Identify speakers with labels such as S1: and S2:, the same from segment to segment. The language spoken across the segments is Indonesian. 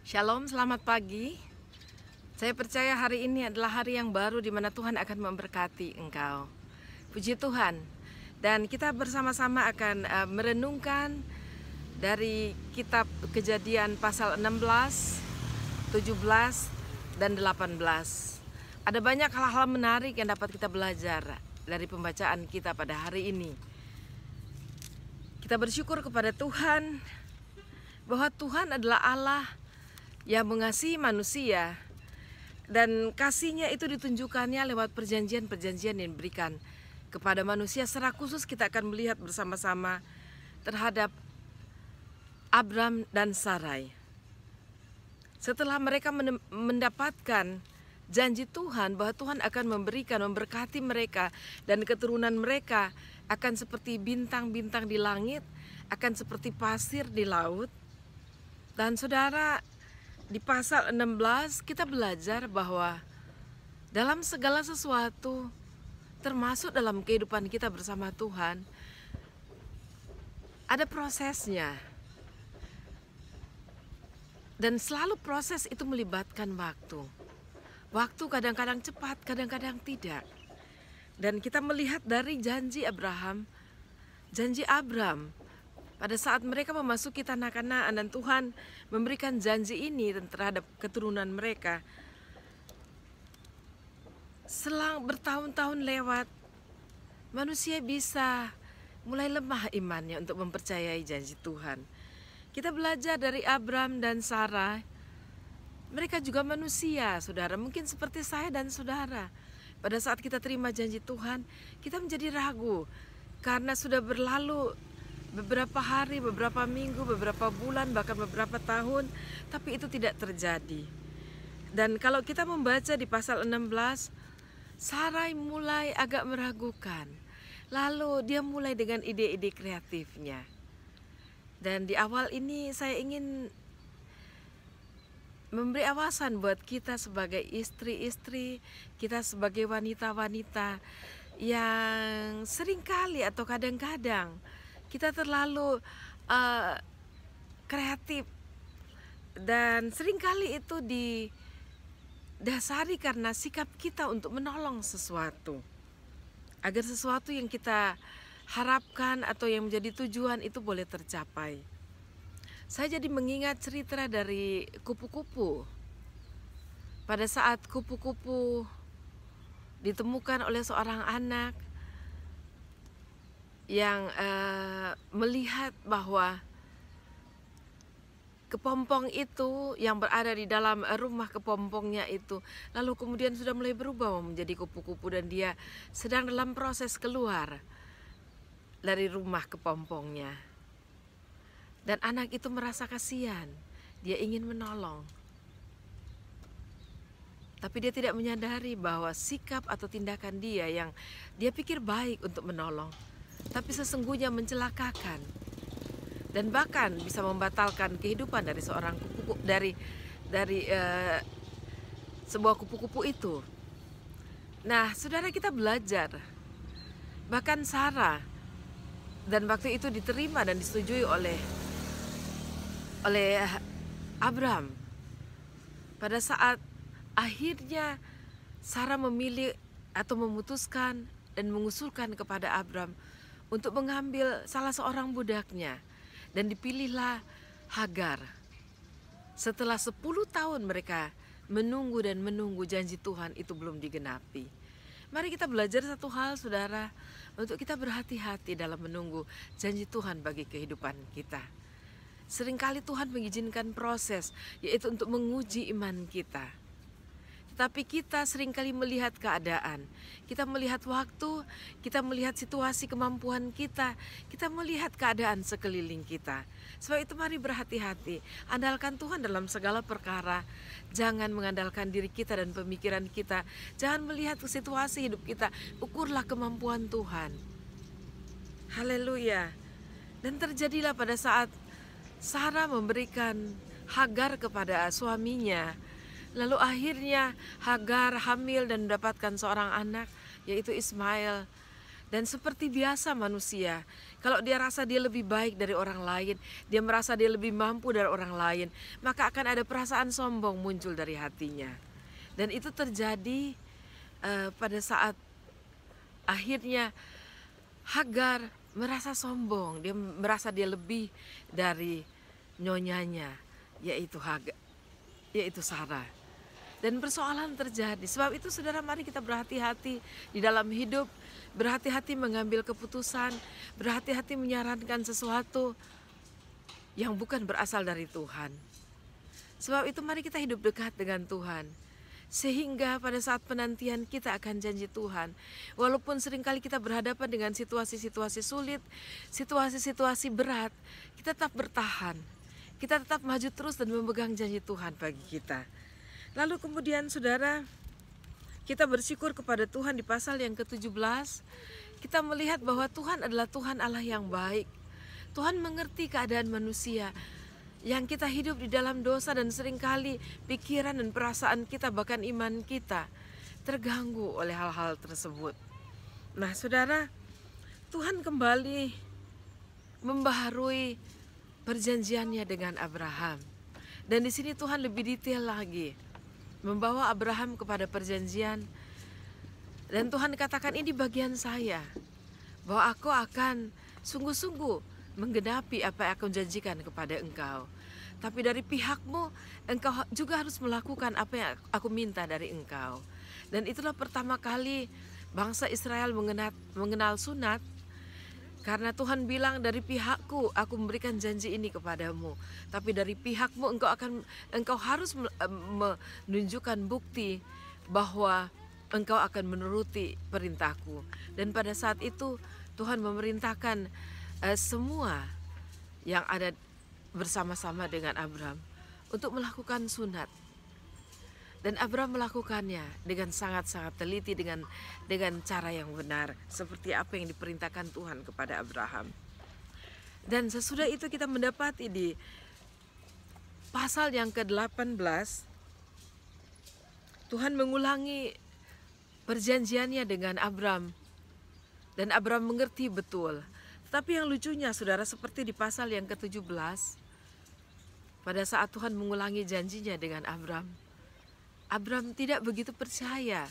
S1: Shalom, selamat pagi. Saya percaya hari ini adalah hari yang baru di mana Tuhan akan memberkati engkau. Puji Tuhan. Dan kita bersama-sama akan merenungkan dari kitab Kejadian pasal 16, 17, dan 18. Ada banyak hal-hal menarik yang dapat kita belajar dari pembacaan kita pada hari ini. Kita bersyukur kepada Tuhan bahwa Tuhan adalah Allah yang mengasihi manusia, dan kasihnya itu ditunjukkannya lewat perjanjian-perjanjian yang diberikan kepada manusia. Secara khusus kita akan melihat bersama-sama terhadap Abram dan Sarai. Setelah mereka mendapatkan janji Tuhan bahwa Tuhan akan memberkati mereka, dan keturunan mereka akan seperti bintang-bintang di langit, akan seperti pasir di laut. Dan saudara, di pasal 16 kita belajar bahwa dalam segala sesuatu, termasuk dalam kehidupan kita bersama Tuhan, ada prosesnya. Dan selalu proses itu melibatkan waktu. Waktu kadang-kadang cepat, kadang-kadang tidak. Dan kita melihat dari janji Abram pada saat mereka memasuki tanah Kanaan dan Tuhan memberikan janji ini terhadap keturunan mereka. Selang bertahun-tahun lewat, manusia bisa mulai lemah imannya untuk mempercayai janji Tuhan. Kita belajar dari Abram dan Sarai. Mereka juga manusia, saudara, mungkin seperti saya dan saudara. Pada saat kita terima janji Tuhan, kita menjadi ragu karena sudah berlalu beberapa hari, beberapa minggu, beberapa bulan, bahkan beberapa tahun, tapi itu tidak terjadi. Dan kalau kita membaca di pasal 16, Sarai mulai agak meragukan. Lalu dia mulai dengan ide-ide kreatifnya. Dan di awal ini saya ingin memberi awasan buat kita sebagai istri-istri, kita sebagai wanita-wanita yang seringkali atau kadang-kadang kita terlalu kreatif, dan seringkali itu didasari karena sikap kita untuk menolong sesuatu, agar sesuatu yang kita harapkan atau yang menjadi tujuan itu boleh tercapai. Saya jadi mengingat cerita dari kupu-kupu. Pada saat kupu-kupu ditemukan oleh seorang anak yang melihat bahwa kepompong itu yang berada di dalam rumah kepompongnya itu, lalu kemudian sudah mulai berubah menjadi kupu-kupu, dan dia sedang dalam proses keluar dari rumah kepompongnya. Dan anak itu merasa kasihan, dia ingin menolong. Tapi dia tidak menyadari bahwa sikap atau tindakan dia yang dia pikir baik untuk menolong, tapi sesungguhnya mencelakakan dan bahkan bisa membatalkan kehidupan dari seorang kupu-kupu, dari sebuah kupu-kupu itu. Nah, saudara, kita belajar bahkan Sarah, dan waktu itu diterima dan disetujui oleh Abram. Pada saat akhirnya Sarah memilih atau memutuskan dan mengusulkan kepada Abram untuk mengambil salah seorang budaknya, dan dipilihlah Hagar. Setelah 10 tahun mereka menunggu dan menunggu, janji Tuhan itu belum digenapi. Mari kita belajar satu hal, saudara, untuk kita berhati-hati dalam menunggu janji Tuhan bagi kehidupan kita. Seringkali Tuhan mengizinkan proses, yaitu untuk menguji iman kita. Tapi kita seringkali melihat keadaan, kita melihat waktu, kita melihat situasi kemampuan kita melihat keadaan sekeliling kita. Sebab itu mari berhati-hati, andalkan Tuhan dalam segala perkara. Jangan mengandalkan diri kita dan pemikiran kita. Jangan melihat situasi hidup kita, ukurlah kemampuan Tuhan. Haleluya. Dan terjadilah pada saat Sarah memberikan Hagar kepada suaminya, lalu akhirnya Hagar hamil dan mendapatkan seorang anak, yaitu Ismail. Dan seperti biasa manusia, kalau dia rasa dia lebih baik dari orang lain, dia merasa dia lebih mampu dari orang lain, maka akan ada perasaan sombong muncul dari hatinya. Dan itu terjadi pada saat akhirnya Hagar merasa sombong, dia merasa dia lebih dari nyonyanya, yaitu Sarah. Dan persoalan terjadi. Sebab itu saudara, mari kita berhati-hati di dalam hidup, berhati-hati mengambil keputusan, berhati-hati menyarankan sesuatu yang bukan berasal dari Tuhan. Sebab itu mari kita hidup dekat dengan Tuhan, sehingga pada saat penantian kita akan janji Tuhan, walaupun seringkali kita berhadapan dengan situasi-situasi sulit, situasi-situasi berat, kita tetap bertahan, kita tetap maju terus dan memegang janji Tuhan bagi kita. Lalu kemudian saudara, kita bersyukur kepada Tuhan di pasal yang ke-17, kita melihat bahwa Tuhan adalah Tuhan Allah yang baik. Tuhan mengerti keadaan manusia yang kita hidup di dalam dosa, dan seringkali pikiran dan perasaan kita, bahkan iman kita terganggu oleh hal-hal tersebut. Nah saudara, Tuhan kembali membaharui perjanjiannya dengan Abraham. Dan di sini Tuhan lebih detail lagi, membawa Abraham kepada perjanjian. Dan Tuhan katakan, ini bagian saya, bahwa aku akan sungguh-sungguh menggenapi apa yang aku janjikan kepada engkau. Tapi dari pihakmu, engkau juga harus melakukan apa yang aku minta dari engkau. Dan itulah pertama kali bangsa Israel mengenal sunat. Karena Tuhan bilang, dari pihakku aku memberikan janji ini kepadamu, tapi dari pihakmu engkau harus menunjukkan bukti bahwa engkau akan menuruti perintahku. Dan pada saat itu Tuhan memerintahkan semua yang ada bersama-sama dengan Abram untuk melakukan sunat. Dan Abram melakukannya dengan sangat-sangat teliti, dengan cara yang benar, seperti apa yang diperintahkan Tuhan kepada Abraham. Dan sesudah itu kita mendapati di pasal yang ke-18, Tuhan mengulangi perjanjiannya dengan Abram, dan Abram mengerti betul. Tetapi yang lucunya saudara, seperti di pasal yang ke-17, pada saat Tuhan mengulangi janjinya dengan Abram tidak begitu percaya.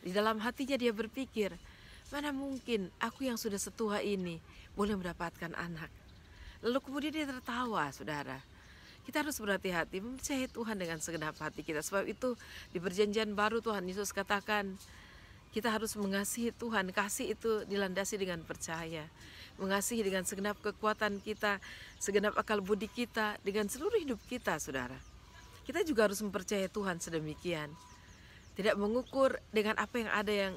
S1: Di dalam hatinya dia berpikir, mana mungkin aku yang sudah setua ini boleh mendapatkan anak. Lalu kemudian dia tertawa saudara. Kita harus berhati-hati mempercayai Tuhan dengan segenap hati kita. Sebab itu di perjanjian baru Tuhan Yesus katakan, kita harus mengasihi Tuhan. Kasih itu dilandasi dengan percaya. Mengasihi dengan segenap kekuatan kita, segenap akal budi kita, dengan seluruh hidup kita saudara. Kita juga harus mempercayai Tuhan sedemikian. Tidak mengukur dengan apa yang ada yang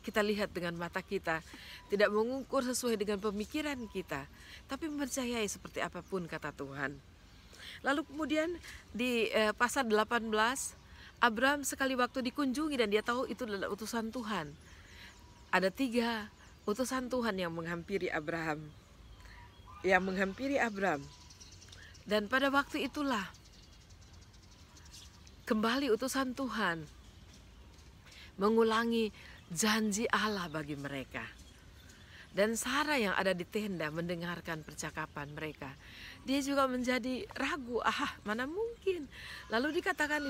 S1: kita lihat dengan mata kita. Tidak mengukur sesuai dengan pemikiran kita. Tapi mempercayai seperti apapun kata Tuhan. Lalu kemudian di pasal 18, Abram sekali waktu dikunjungi dan dia tahu itu adalah utusan Tuhan. Ada 3 utusan Tuhan yang menghampiri Abram. Dan pada waktu itulah kembali utusan Tuhan mengulangi janji Allah bagi mereka. Dan Sarah yang ada di tenda mendengarkan percakapan mereka. Dia juga menjadi ragu, mana mungkin. Lalu dikatakan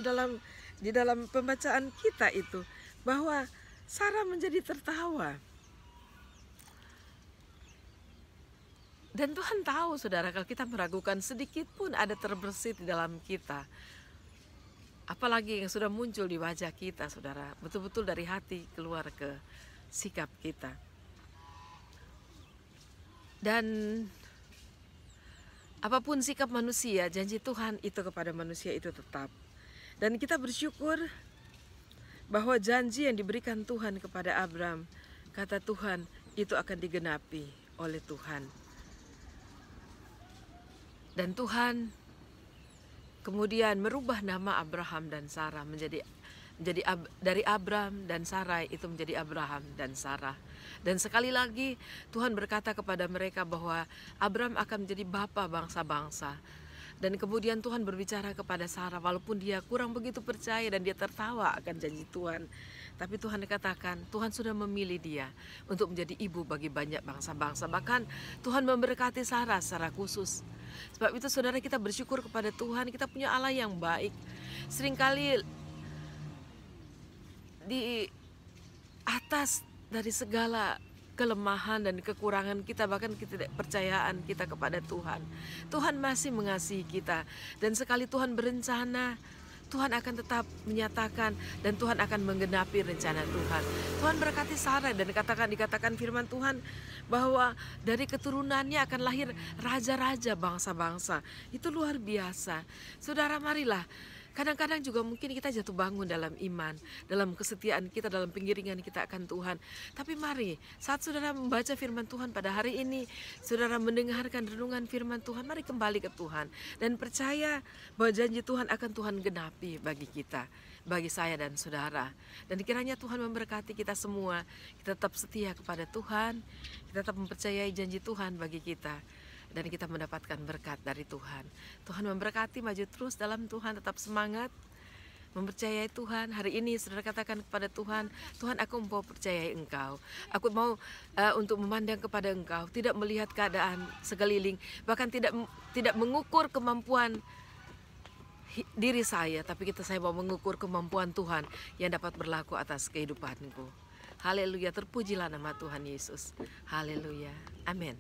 S1: di dalam pembacaan kita itu bahwa Sarah menjadi tertawa. Dan Tuhan tahu saudara, kalau kita meragukan sedikit pun ada terbersit di dalam kita. Apalagi yang sudah muncul di wajah kita saudara, betul-betul dari hati keluar ke sikap kita. Dan apapun sikap manusia, janji Tuhan itu kepada manusia itu tetap. Dan kita bersyukur bahwa janji yang diberikan Tuhan kepada Abram, kata Tuhan, itu akan digenapi oleh Tuhan. Dan Tuhan kemudian merubah nama Abraham dan Sarah menjadi dari Abram dan Sarai itu menjadi Abraham dan Sarah. Dan sekali lagi Tuhan berkata kepada mereka bahwa Abram akan menjadi bapa bangsa-bangsa. Dan kemudian Tuhan berbicara kepada Sarah, walaupun dia kurang begitu percaya dan dia tertawa akan janji Tuhan. Tapi Tuhan katakan, Tuhan sudah memilih dia untuk menjadi ibu bagi banyak bangsa-bangsa. Bahkan Tuhan memberkati Sarah secara khusus. Sebab itu saudara, kita bersyukur kepada Tuhan, kita punya Allah yang baik. Seringkali di atas dari segala kelemahan dan kekurangan kita, bahkan ketidakpercayaan kita kepada Tuhan, Tuhan masih mengasihi kita. Dan sekali Tuhan berencana, Tuhan akan tetap menyatakan dan Tuhan akan menggenapi rencana Tuhan. Tuhan berkati Sarah dan dikatakan firman Tuhan bahwa dari keturunannya akan lahir raja-raja bangsa-bangsa. Itu luar biasa. Saudara, marilah. Kadang-kadang juga mungkin kita jatuh bangun dalam iman, dalam kesetiaan kita, dalam pengiringan kita akan Tuhan. Tapi mari, saat saudara membaca firman Tuhan pada hari ini, saudara mendengarkan renungan firman Tuhan, mari kembali ke Tuhan. Dan percaya bahwa janji Tuhan akan Tuhan genapi bagi kita, bagi saya dan saudara. Dan kiranya Tuhan memberkati kita semua, kita tetap setia kepada Tuhan, kita tetap mempercayai janji Tuhan bagi kita. Dan kita mendapatkan berkat dari Tuhan. Tuhan memberkati, maju terus dalam Tuhan, tetap semangat, mempercayai Tuhan. Hari ini saudara katakan kepada Tuhan, Tuhan, aku mau percayai Engkau. Aku mau untuk memandang kepada Engkau, tidak melihat keadaan sekeliling, bahkan tidak mengukur kemampuan diri saya, tapi saya mau mengukur kemampuan Tuhan yang dapat berlaku atas kehidupanku. Haleluya, terpujilah nama Tuhan Yesus. Haleluya, amin.